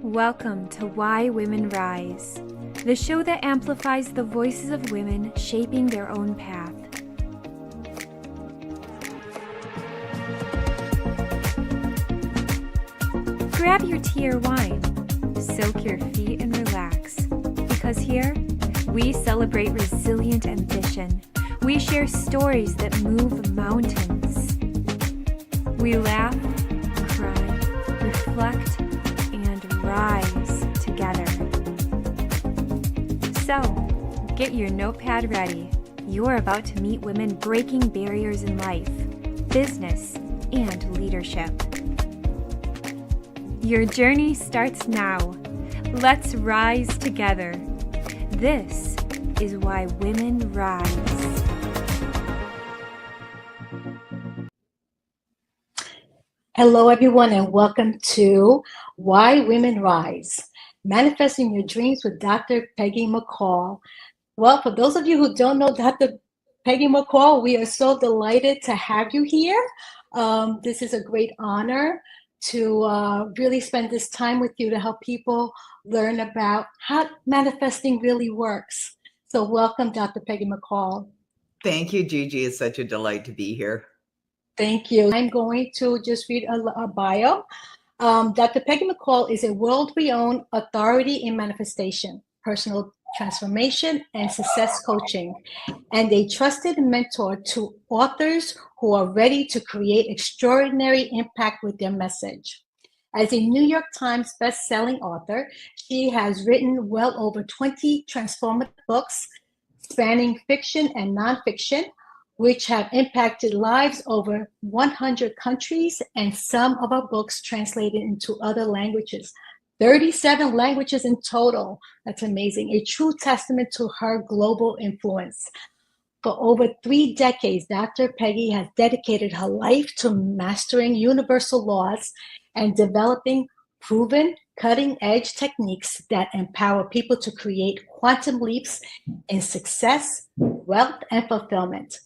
Welcome to Why Women Rise, the show that amplifies the voices of women shaping their own path. Grab your tea or wine, soak your feet and relax, because here we celebrate resilient ambition. We share stories that move mountains. We laugh, cry, reflect, and rise together. So, get your notepad ready. You're about to meet women breaking barriers in life, business, and leadership. Your journey starts now. Let's rise together. This is Why Women Rise. Hello, everyone, and welcome to Why Women Rise, Manifesting Your Dreams with Dr. Peggy McColl. Well, for those of you who don't know Dr. Peggy McColl, we are so delighted to have you here. This is a great honor to really spend this time with you to help people learn about how manifesting really works. So welcome, Dr. Peggy McColl. Thank you, Gigi. It's such a delight to be here. Thank you. I'm going to just read a bio. Dr. Peggy McColl is a world-renowned authority in manifestation, personal transformation, and success coaching, and a trusted mentor to authors who are ready to create extraordinary impact with their message. As a New York Times best-selling author, she has written well over 20 transformative books spanning fiction and nonfiction, which have impacted lives over 100 countries, and some of our books translated into other languages. 37 languages in total. That's amazing. A true testament to her global influence. For over 3 decades, Dr. Peggy has dedicated her life to mastering universal laws and developing proven cutting-edge techniques that empower people to create quantum leaps in success, wealth, and fulfillment.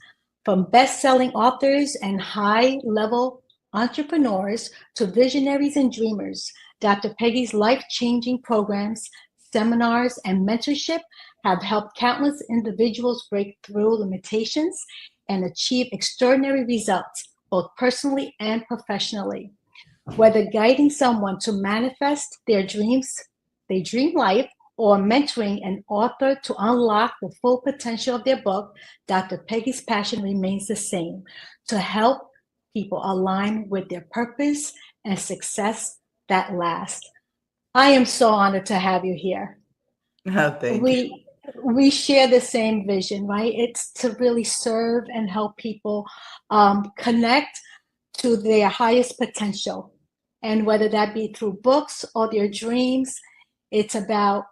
From best-selling authors and high-level entrepreneurs to visionaries and dreamers, Dr. Peggy's life-changing programs, seminars, and mentorship have helped countless individuals break through limitations and achieve extraordinary results, both personally and professionally. Whether guiding someone to manifest their dreams, their dream life, or mentoring an author to unlock the full potential of their book, Dr. Peggy's passion remains the same: to help people align with their purpose and success that lasts. I am so honored to have you here. Oh, thank you. We share the same vision, right? It's to really serve and help people connect to their highest potential. And whether that be through books or their dreams, it's about,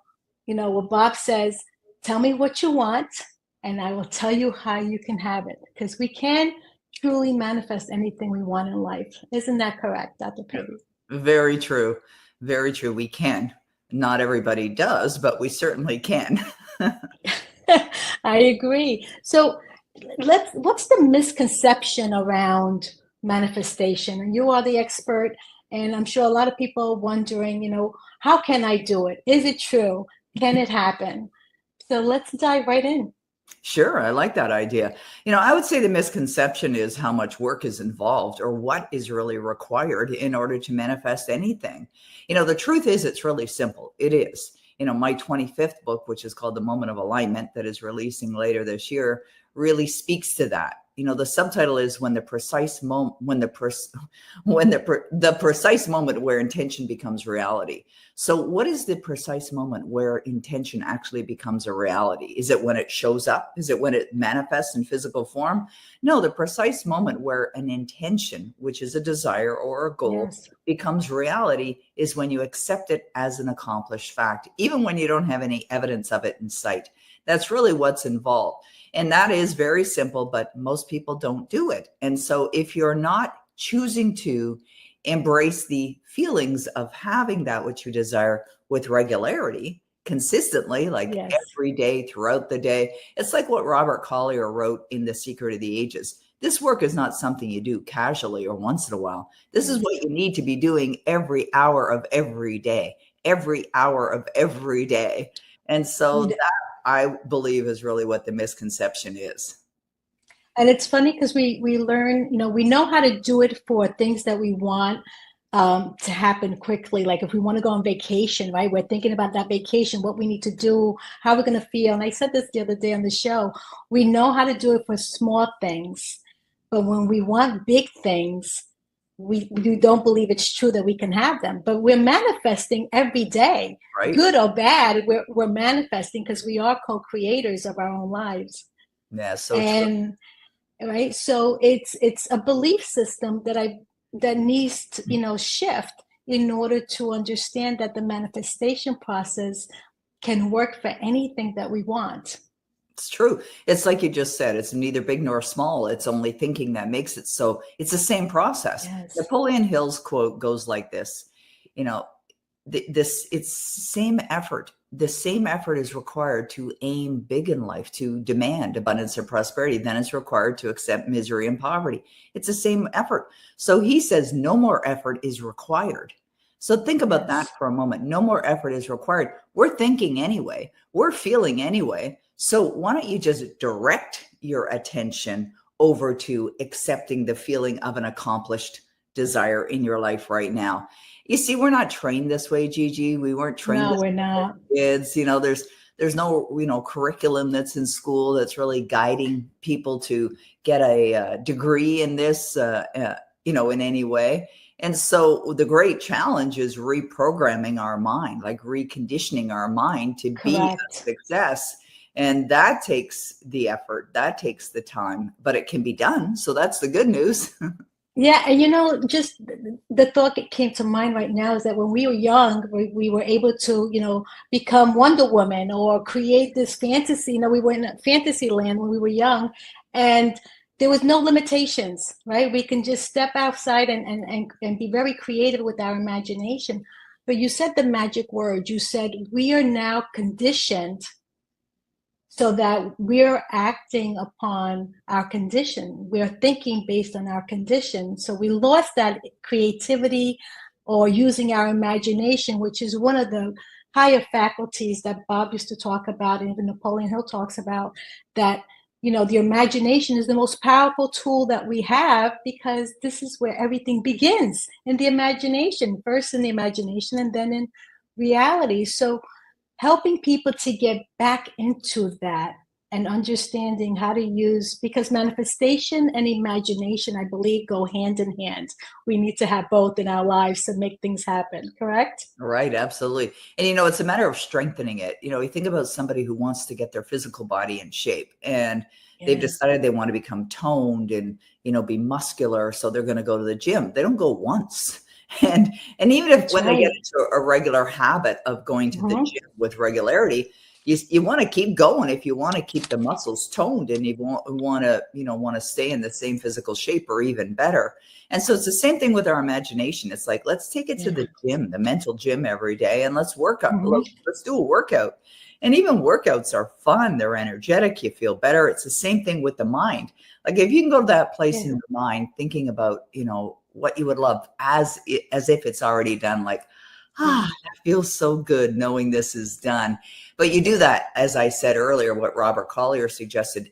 you know, what Bob says, tell me what you want, and I will tell you how you can have it. Because we can truly manifest anything we want in life. Isn't that correct, Dr. Peggy? Very true. Very true. We can. Not everybody does, but we certainly can. I agree. So what's the misconception around manifestation? And you are the expert, and I'm sure a lot of people are wondering, you know, how can I do it? Is it true? Can it happen? So let's dive right in. Sure. I like that idea. You know, I would say the misconception is how much work is involved or what is really required in order to manifest anything. You know, the truth is it's really simple. It is. You know, my 25th book, which is called The Moment of Alignment, that is releasing later this year, really speaks to that. You know, the subtitle is when the precise moment, the precise moment where intention becomes reality. So what is the precise moment where intention actually becomes a reality? Is it when it shows up? Is it when it manifests in physical form? No, the precise moment where an intention, which is a desire or a goal, Yes, becomes reality is when you accept it as an accomplished fact, even when you don't have any evidence of it in sight. That's really what's involved. And that is very simple, but most people don't do it. And so if you're not choosing to embrace the feelings of having that which you desire with regularity, consistently, like yes, every day throughout the day, it's like what Robert Collier wrote in The Secret of the Ages. This work is not something you do casually or once in a while. This is yes. what you need to be doing every hour of every day. every hour of every day. And so that, I believe, is really what the misconception is. And it's funny because we learn, we know how to do it for things that we want to happen quickly. Like if we want to go on vacation, right? We're thinking about that vacation, what we need to do, how we're going to feel. And I said this the other day on the show, we know how to do it for small things. But when we want big things, we don't believe it's true that we can have them. But we're manifesting every day, Right. Good or bad, we're manifesting because we are co-creators of our own lives. Yeah, so true. Right, so it's a belief system that needs to shift in order to understand that the manifestation process can work for anything that we want. It's true. It's like you just said, it's neither big nor small. It's only thinking that makes it so. It's the same process. Yes. Napoleon Hill's quote goes like this, it's same effort. The same effort is required to aim big in life, to demand abundance and prosperity, than is required to accept misery and poverty. It's the same effort. So he says no more effort is required. So think about that for a moment. No more effort is required. We're thinking anyway. We're feeling anyway. So why don't you just direct your attention over to accepting the feeling of an accomplished desire in your life right now? You see, we're not trained this way, Gigi. We weren't trained. No, we're not. Kids, there's no curriculum that's in school that's really guiding people to get a degree in this, in any way. And so the great challenge is reprogramming our mind, like reconditioning our mind to be a success. And that takes the effort, that takes the time, but it can be done. So that's the good news. Yeah, and just the thought that came to mind right now is that when we were young, we were able to, become Wonder Woman or create this fantasy. We were in fantasy land when we were young, and there was no limitations, right? We can just step outside and be very creative with our imagination. But you said the magic word. You said we are now conditioned so that we're acting upon our condition. We're thinking based on our condition. So we lost that creativity or using our imagination, which is one of the higher faculties that Bob used to talk about, and even Napoleon Hill talks about, that the imagination is the most powerful tool that we have, because this is where everything begins, in the imagination, first in the imagination and then in reality. So helping people to get back into that and understanding how to use, because manifestation and imagination, I believe, go hand in hand. We need to have both in our lives to make things happen, correct? Right, absolutely. And it's a matter of strengthening it. You think about somebody who wants to get their physical body in shape, and they've decided they want to become toned and, be muscular. So they're going to go to the gym. They don't go once. And even if when they get into a regular habit of going to the gym with regularity, you want to keep going if you want to keep the muscles toned, and you want to stay in the same physical shape or even better. And so it's the same thing with our imagination. It's like, let's take it to the gym, the mental gym, every day, and let's work out. Let's do a workout. And even workouts are fun. They're energetic. You feel better. It's the same thing with the mind. Like if you can go to that place in your mind, thinking about, what you would love as if it's already done, like, that feels so good knowing this is done. But you do that, as I said earlier, what Robert Collier suggested,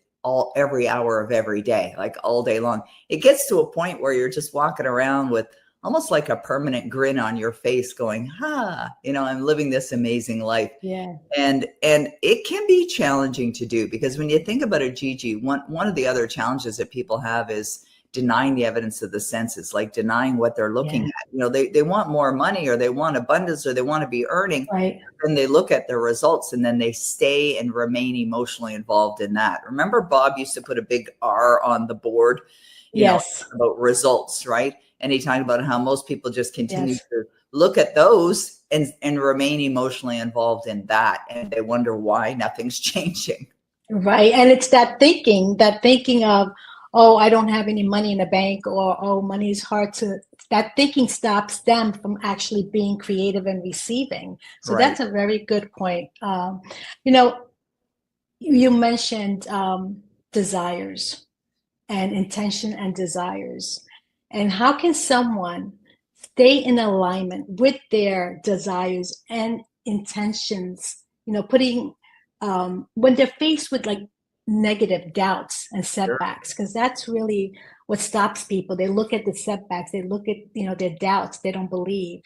every hour of every day, like all day long. It gets to a point where you're just walking around with almost like a permanent grin on your face going, I'm living this amazing life. Yeah. And it can be challenging to do, because when you think about it, Gigi, one of the other challenges that people have is denying the evidence of the senses, like denying what they're looking at. They want more money, or they want abundance, or they want to be earning. Right. And they look at their results, and then they stay and remain emotionally involved in that. Remember, Bob used to put a big R on the board, about results, right? And he talked about how most people just continue to look at those and remain emotionally involved in that. And they wonder why nothing's changing. Right. And it's that thinking of, oh, I don't have any money in the bank, or, oh, money is hard to, that thinking stops them from actually being creative and receiving. So that's a very good point. You mentioned desires and intention and desires. And how can someone stay in alignment with their desires and intentions, putting, when they're faced with like negative doubts and setbacks, because that's really what stops people. They look at the setbacks, they look at, their doubts, they don't believe.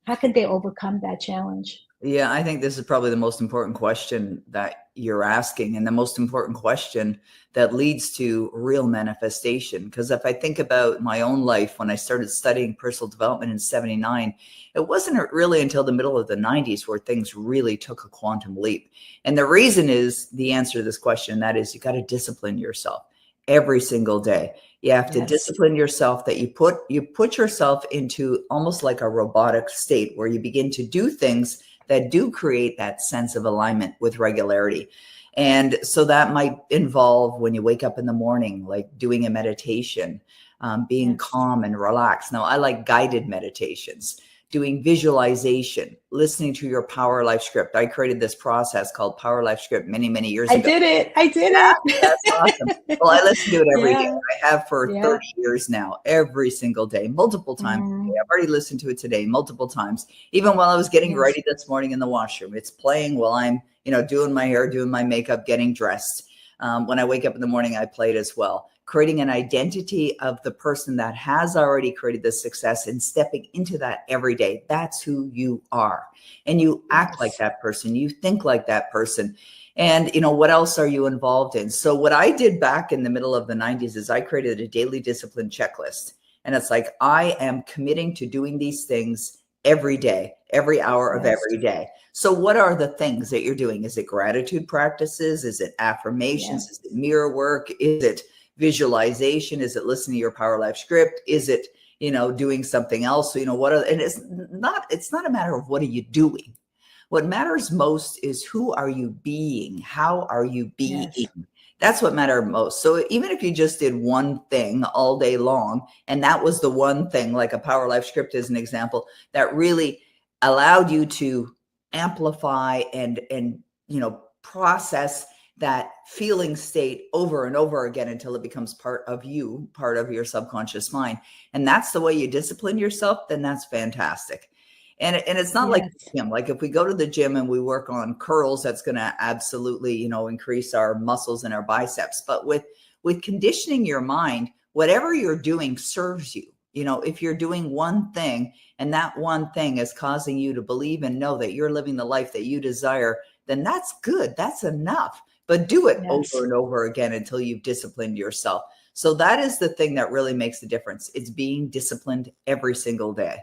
How can they overcome that challenge? Yeah, I think this is probably the most important question that you're asking, and the most important question that leads to real manifestation. Because if I think about my own life, when I started studying personal development in '79, it wasn't really until the middle of the '90s where things really took a quantum leap. And the reason is the answer to this question, and that is you got to discipline yourself every single day. You have to discipline yourself, that you put yourself into almost like a robotic state where you begin to do things that do create that sense of alignment with regularity. And so that might involve, when you wake up in the morning, like doing a meditation, being calm and relaxed. Now, I like guided meditations, doing visualization, listening to your Power Life script. I created this process called Power Life script many, many years ago. I did it. That's awesome. Well, I listen to it every day. I have for 30 years now, every single day, multiple times a day. I've already listened to it today multiple times, even while I was getting ready this morning in the washroom. It's playing while I'm, doing my hair, doing my makeup, getting dressed. When I wake up in the morning, I play it as well. Creating an identity of the person that has already created the success and stepping into that every day. That's who you are. And you act like that person. You think like that person. And, what else are you involved in? So what I did back in the middle of the '90s is I created a daily discipline checklist. And it's like, I am committing to doing these things every day, every hour of every day. So what are the things that you're doing? Is it gratitude practices? Is it affirmations? Is it mirror work? Is it visualization? Is it listening to your Power Life script? Is it, doing something else? So, and it's not a matter of what are you doing. What matters most is who are you being? How are you being? That's what mattered most. So even if you just did one thing all day long, and that was the one thing, like a Power Life script is an example, that really allowed you to amplify and process that feeling state over and over again until it becomes part of you, part of your subconscious mind. And that's the way you discipline yourself, then that's fantastic. And it's not like the gym. Like if we go to the gym and we work on curls, that's going to absolutely, increase our muscles and our biceps. But with conditioning your mind, whatever you're doing serves you. If you're doing one thing and that one thing is causing you to believe and know that you're living the life that you desire, then that's good. That's enough. But do it over and over again until you've disciplined yourself. So that is the thing that really makes the difference. It's being disciplined every single day.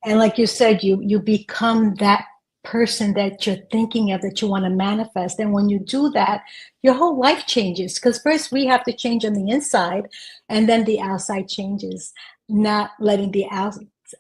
And like you said, you become that person that you're thinking of, that you want to manifest. And when you do that, your whole life changes. Because first we have to change on the inside, and then the outside changes, not letting the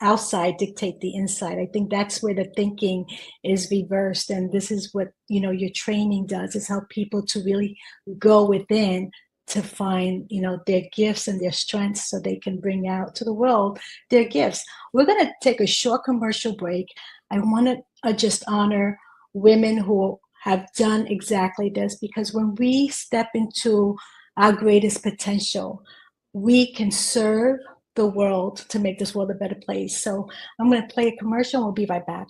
outside dictate the inside. I think that's where the thinking is reversed. And this is what, your training does, is help people to really go within to find, their gifts and their strengths, so they can bring out to the world their gifts. We're going to take a short commercial break. I want to just honor women who have done exactly this, because when we step into our greatest potential, we can serve the world to make this world a better place. So I'm going to play a commercial and we'll be right back.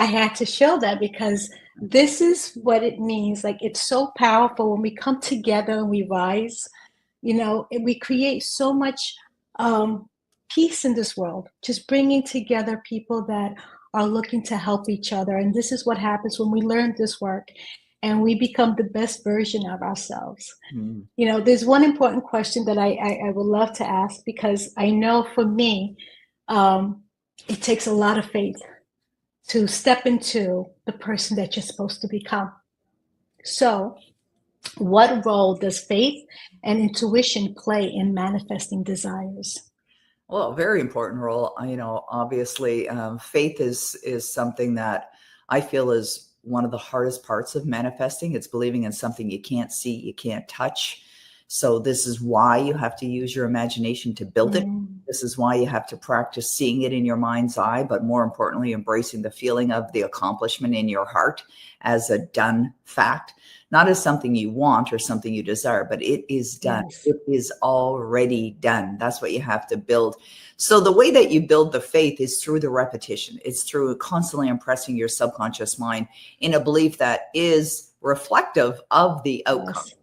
I had to show that because this is what it means. Like, it's so powerful when we come together and we rise, and we create so much peace in this world, just bringing together people that are looking to help each other. And this is what happens when we learn this work and we become the best version of ourselves. Mm. There's one important question that I would love to ask, because I know for me, it takes a lot of faith to step into the person that you're supposed to become. So, what role does faith and intuition play in manifesting desires? Well, a very important role. Obviously, faith is something that I feel is one of the hardest parts of manifesting. It's believing in something you can't see, you can't touch. So this is why you have to use your imagination to build it. This is why you have to practice seeing it in your mind's eye, but more importantly, embracing the feeling of the accomplishment in your heart as a done fact, not as something you want or something you desire, but it is done. Yes. It is already done. That's what you have to build. So the way that you build the faith is through the repetition. It's through constantly impressing your subconscious mind in a belief that is reflective of the outcome. Yes.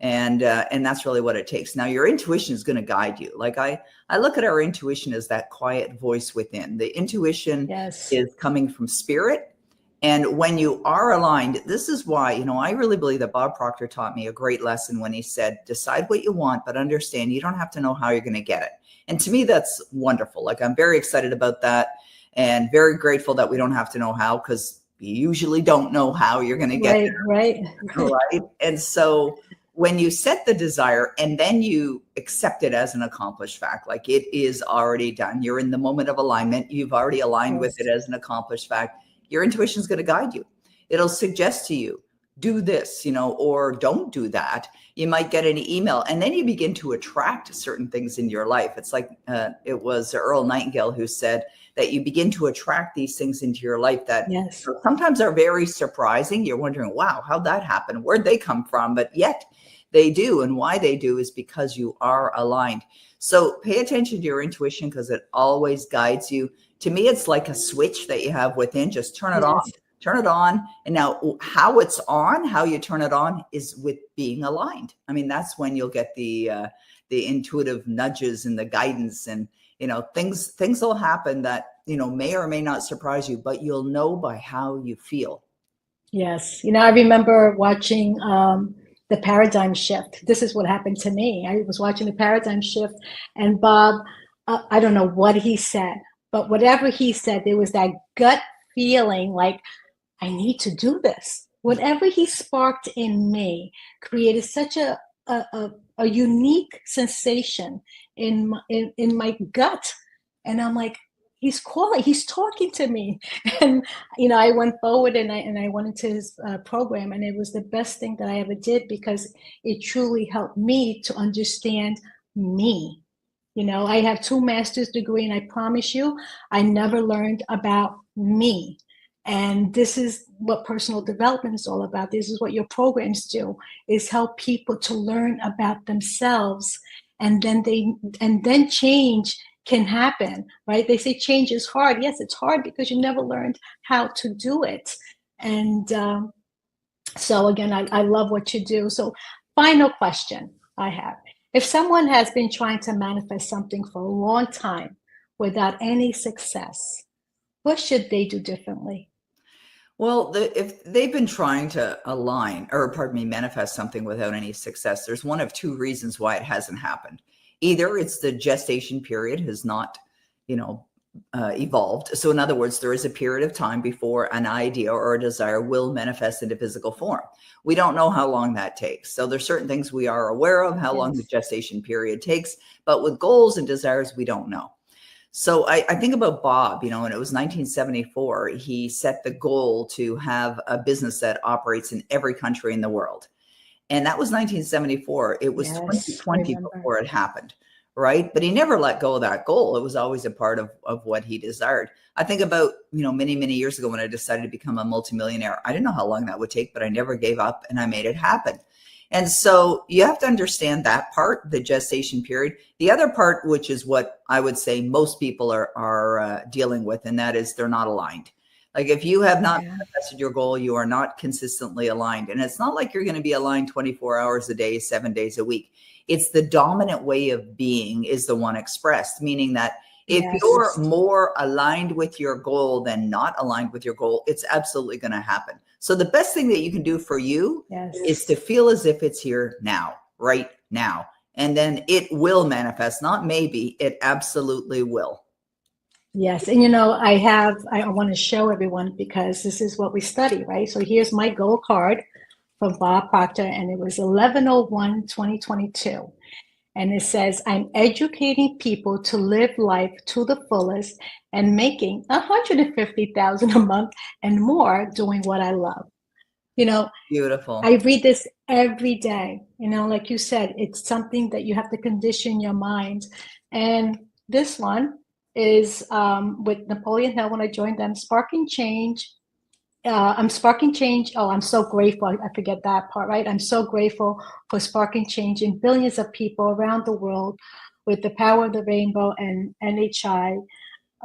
And that's really what it takes. Now, your intuition is going to guide you. Like I look at our intuition as that quiet voice within. The intuition Yes. is coming from spirit. And when you are aligned, this is why, I really believe that Bob Proctor taught me a great lesson when he said, decide what you want, but understand you don't have to know how you're going to get it. And to me, that's wonderful. Like, I'm very excited about that and very grateful that we don't have to know how, because you usually don't know how you're going to get it. Right. And so when you set the desire and then you accept it as an accomplished fact, like it is already done, you're in the moment of alignment, you've already aligned with it as an accomplished fact, your intuition is going to guide you. It'll suggest to you, do this, or don't do that. You might get an email and then you begin to attract certain things in your life. It's like it was Earl Nightingale who said that you begin to attract these things into your life that sometimes are very surprising. You're wondering, wow, how'd that happen? Where'd they come from? But yet they do. And why they do is because you are aligned. So pay attention to your intuition because it always guides you. To me, it's like a switch that you have within. Just turn it on. Turn it on. And now how it's on, how you turn it on is with being aligned. I mean, that's when you'll get the intuitive nudges and the guidance and, things will happen that, may or may not surprise you, but you'll know by how you feel. Yes. I remember watching the paradigm shift. This is what happened to me. I was watching the paradigm shift and Bob, I don't know what he said, but whatever he said, there was that gut feeling like, I need to do this. Whatever he sparked in me created such a unique sensation in my gut. And I'm like, he's calling, he's talking to me. And, I went forward and I went into his program, and it was the best thing that I ever did because it truly helped me to understand me. I have 2 master's degrees, and I promise you, I never learned about me. And this is what personal development is all about. This is what your programs do, is help people to learn about themselves. And then change can happen, right? They say change is hard. Yes, it's hard because you never learned how to do it. And so again, I love what you do. So final question I have. If someone has been trying to manifest something for a long time without any success, what should they do differently? Well, if they've been trying to manifest something without any success, there's one of 2 reasons why it hasn't happened. Either it's the gestation period has not, evolved. So in other words, there is a period of time before an idea or a desire will manifest into physical form. We don't know how long that takes. So there's certain things we are aware of, how long the gestation period takes, but with goals and desires, we don't know. So I think about Bob, and it was 1974. He set the goal to have a business that operates in every country in the world. And that was 1974. It was 2020 before it happened, right? But he never let go of that goal. It was always a part of what he desired. I think about, many, many years ago when I decided to become a multimillionaire. I didn't know how long that would take, but I never gave up and I made it happen. And so you have to understand that part, the gestation period. The other part, which is what I would say most people are dealing with, and that is they're not aligned. Like if you have not Yeah. manifested your goal, you are not consistently aligned. And it's not like you're going to be aligned 24 hours a day, 7 days a week. It's the dominant way of being is the one expressed, meaning that if Yes. you're more aligned with your goal than not aligned with your goal, it's absolutely going to happen. So the best thing that you can do for you Yes. is to feel as if it's here now, right now. And then it will manifest, not maybe, it absolutely will. Yes. And I want to show everyone because this is what we study, right? So here's my goal card from Bob Proctor, and it was 11/01/2022. And it says, I'm educating people to live life to the fullest and making $150,000 a month and more doing what I love. Beautiful. I read this every day. Like you said, it's something that you have to condition your mind. And this one is with Napoleon Hill when I joined them, Sparking Change. I'm sparking change. Oh, I'm so grateful. I forget that part, right? I'm so grateful for sparking change in billions of people around the world with the power of the rainbow and NHI,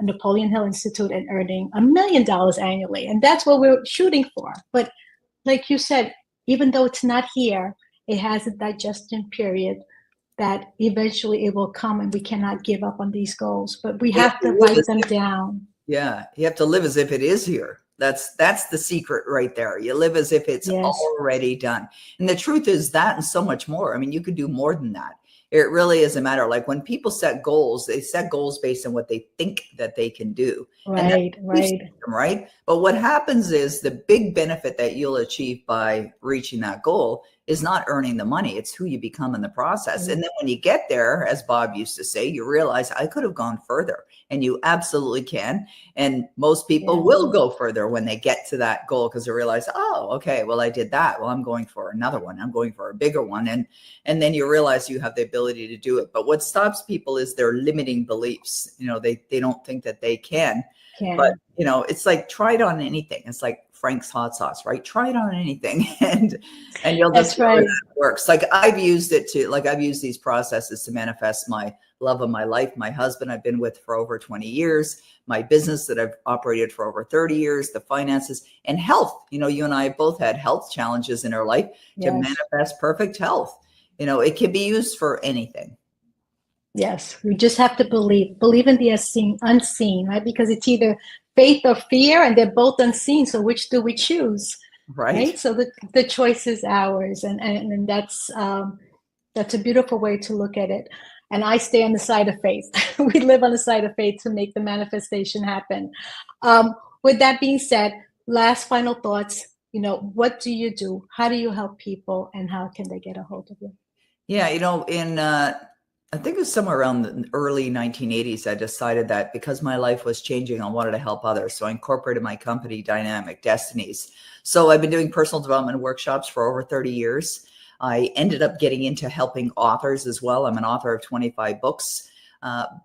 Napoleon Hill Institute, and earning $1 million annually. And that's what we're shooting for. But like you said, even though it's not here, it has a digestion period that eventually it will come, and we cannot give up on these goals, but we have to write them down. Yeah, you have to live as if it is here. That's the secret right there. You live as if it's already done. And the truth is that and so much more. I mean, you could do more than that. It really is a matter. Like when people set goals, they set goals based on what they think that they can do. Right. Right. But what happens is the big benefit that you'll achieve by reaching that goal is not earning the money. It's who you become in the process. And then when you get there, as Bob used to say, you realize I could have gone further, and you absolutely can. And most people will go further when they get to that goal because they realize, oh, okay, well, I did that. Well, I'm going for another one. I'm going for a bigger one. And then you realize you have the ability to do it. But what stops people is their limiting beliefs. They don't think that they can. But, it's like, try it on anything. It's like Frank's hot sauce, right? Try it on anything and you'll just know that it works. Like I've used these processes to manifest my love of my life, my husband I've been with for over 20 years, my business that I've operated for over 30 years, the finances and health. You and I both had health challenges in our life to manifest perfect health. It can be used for anything. Yes, we just have to believe in the unseen, right? Because it's either faith or fear, and they're both unseen. So which do we choose? Right. So the choice is ours, and that's a beautiful way to look at it. And I stay on the side of faith. We live on the side of faith to make the manifestation happen. With that being said, last final thoughts. What do you do? How do you help people, and how can they get a hold of you? Yeah, I think it was somewhere around the early 1980s, I decided that because my life was changing, I wanted to help others. So I incorporated my company, Dynamic Destinies. So I've been doing personal development workshops for over 30 years. I ended up getting into helping authors as well. I'm an author of 25 books.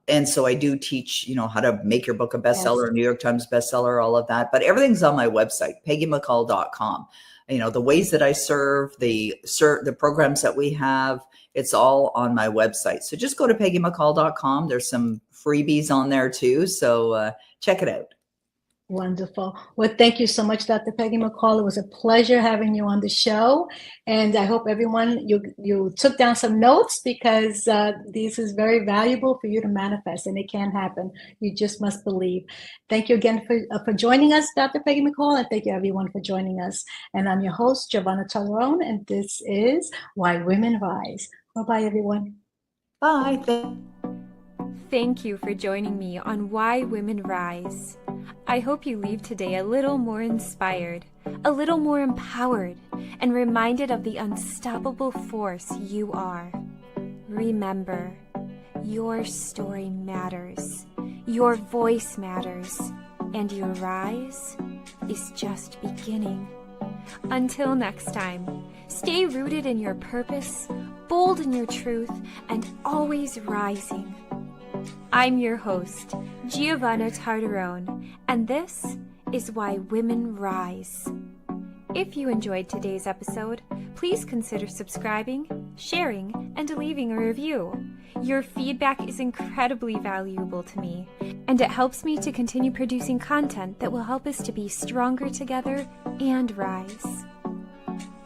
And so I do teach, how to make your book a bestseller, New York Times bestseller, all of that. But everything's on my website, PeggyMcColl.com. The ways that I serve, the programs that we have, it's all on my website. So just go to PeggyMcColl.com. There's some freebies on there too. So check it out. Wonderful. Well, thank you so much, Dr. Peggy McColl. It was a pleasure having you on the show. And I hope everyone, you took down some notes because this is very valuable for you to manifest, and it can happen. You just must believe. Thank you again for joining us, Dr. Peggy McColl, and thank you everyone for joining us. And I'm your host, Giovanna Talarone, and this is Why Women Rise. Bye-bye, everyone. Bye. Thank you for joining me on Why Women Rise. I hope you leave today a little more inspired, a little more empowered, and reminded of the unstoppable force you are. Remember, your story matters, your voice matters, and your rise is just beginning. Until next time, stay rooted in your purpose, bold in your truth, and always rising. I'm your host, Giovanna Tartarone, and this is Why Women Rise. If you enjoyed today's episode, please consider subscribing, sharing, and leaving a review. Your feedback is incredibly valuable to me, and it helps me to continue producing content that will help us to be stronger together and rise.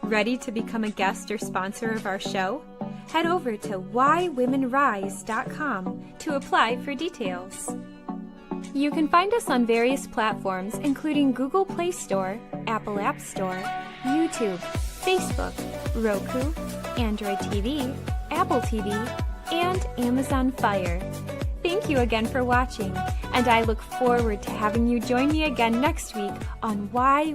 Ready to become a guest or sponsor of our show? Head over to whywomenrise.com to apply for details. You can find us on various platforms including Google Play Store, Apple App Store, YouTube, Facebook, Roku, Android TV, Apple TV, and Amazon Fire. Thank you again for watching, and I look forward to having you join me again next week on Why